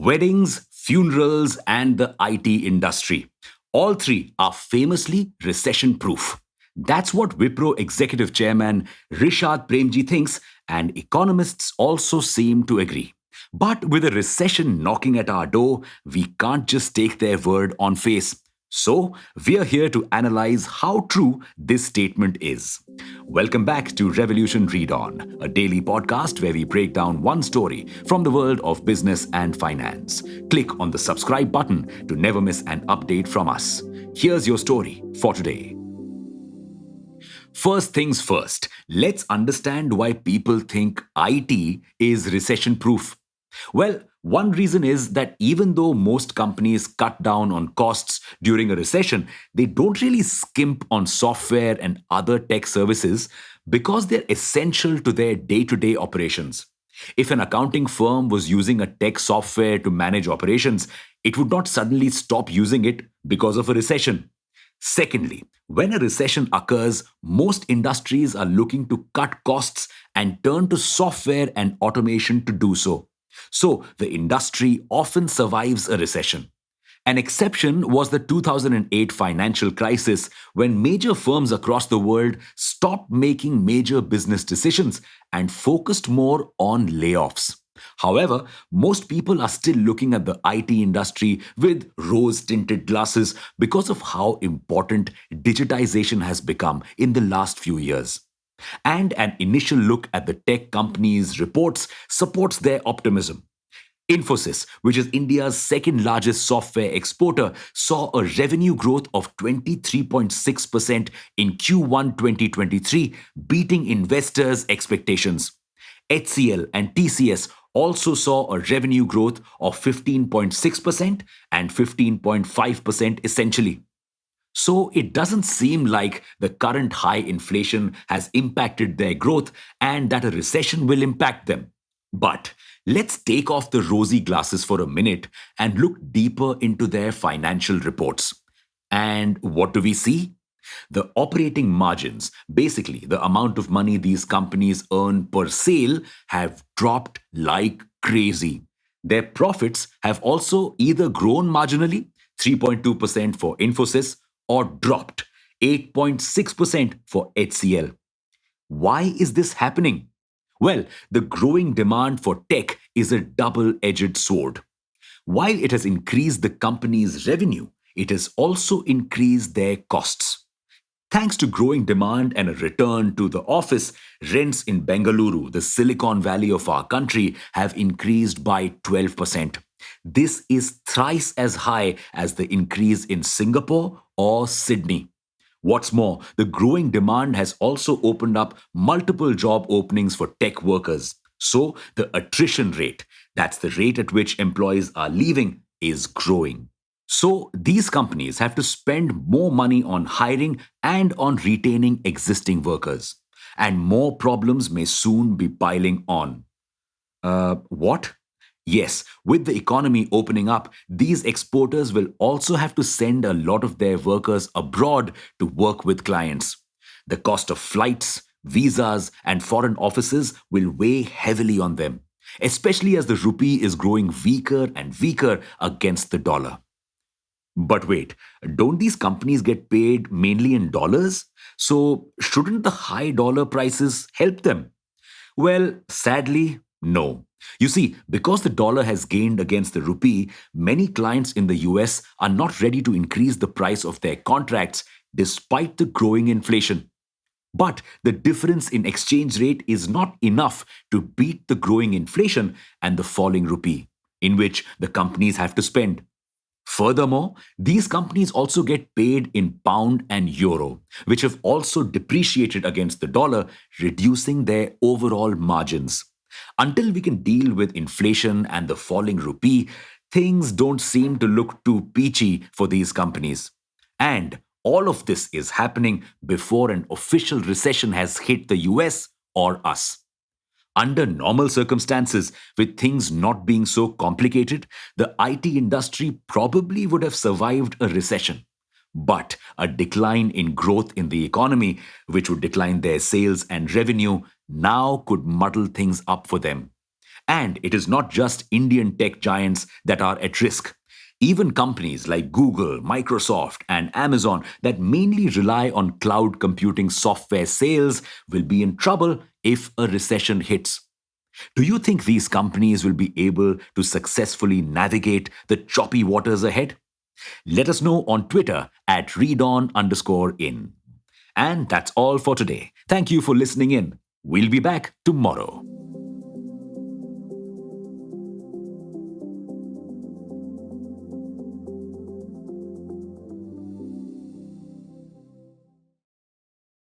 Weddings, funerals, and the IT industry. All three are famously recession proof. That's what Wipro executive chairman Rishad Premji thinks, and economists also seem to agree. But with a recession knocking at our door, we can't just take their word on face. So, we're here to analyze how true this statement is. Welcome back to Revolution Read On, a daily podcast where we break down one story from the world of business and finance. Click on the subscribe button to never miss an update from us. Here's your story for today. First things first, let's understand why people think IT is recession proof. Well, one reason is that even though most companies cut down on costs during a recession, they don't really skimp on software and other tech services because they're essential to their day to day operations. If an accounting firm was using a tech software to manage operations, it would not suddenly stop using it because of a recession. Secondly, when a recession occurs, most industries are looking to cut costs and turn to software and automation to do so. So, the industry often survives a recession. An exception was the 2008 financial crisis when major firms across the world stopped making major business decisions and focused more on layoffs. However, most people are still looking at the IT industry with rose tinted glasses because of how important digitization has become in the last few years. And an initial look at the tech companies' reports supports their optimism. Infosys, which is India's second largest software exporter, saw a revenue growth of 23.6% in Q1 2023, beating investors' expectations. HCL and TCS also saw a revenue growth of 15.6% and 15.5% essentially. So it doesn't seem like the current high inflation has impacted their growth and that a recession will impact them. But let's take off the rosy glasses for a minute and look deeper into their financial reports. And what do we see? The operating margins, basically the amount of money these companies earn per sale, have dropped like crazy. Their profits have also either grown marginally, 3.2% for Infosys, or dropped 8.6% for HCL. Why is this happening? Well, the growing demand for tech is a double edged sword. While it has increased the company's revenue, it has also increased their costs. Thanks to growing demand and a return to the office, rents in Bengaluru, the Silicon Valley of our country, have increased by 12%. This is thrice as high as the increase in Singapore or Sydney. What's more, the growing demand has also opened up multiple job openings for tech workers. So the attrition rate, that's the rate at which employees are leaving, is growing. So these companies have to spend more money on hiring and on retaining existing workers. And more problems may soon be piling on. What? Yes, with the economy opening up, these exporters will also have to send a lot of their workers abroad to work with clients. The cost of flights, visas, and foreign offices will weigh heavily on them, especially as the rupee is growing weaker and weaker against the dollar. But wait, don't these companies get paid mainly in dollars? So shouldn't the high dollar prices help them? Well, sadly, no. You see, because the dollar has gained against the rupee, many clients in the US are not ready to increase the price of their contracts despite the growing inflation. But the difference in exchange rate is not enough to beat the growing inflation and the falling rupee, in which the companies have to spend. Furthermore, these companies also get paid in pound and euro, which have also depreciated against the dollar, reducing their overall margins. Until we can deal with inflation and the falling rupee, things don't seem to look too peachy for these companies. And all of this is happening before an official recession has hit the US or us. Under normal circumstances, with things not being so complicated, the IT industry probably would have survived a recession. But a decline in growth in the economy, which would decline their sales and revenue, now could muddle things up for them. And it is not just Indian tech giants that are at risk. Even companies like Google, Microsoft, and Amazon that mainly rely on cloud computing software sales will be in trouble if a recession hits. Do you think these companies will be able to successfully navigate the choppy waters ahead? Let us know on Twitter at ReadOn_in. And that's all for today. Thank you for listening in. We'll be back tomorrow.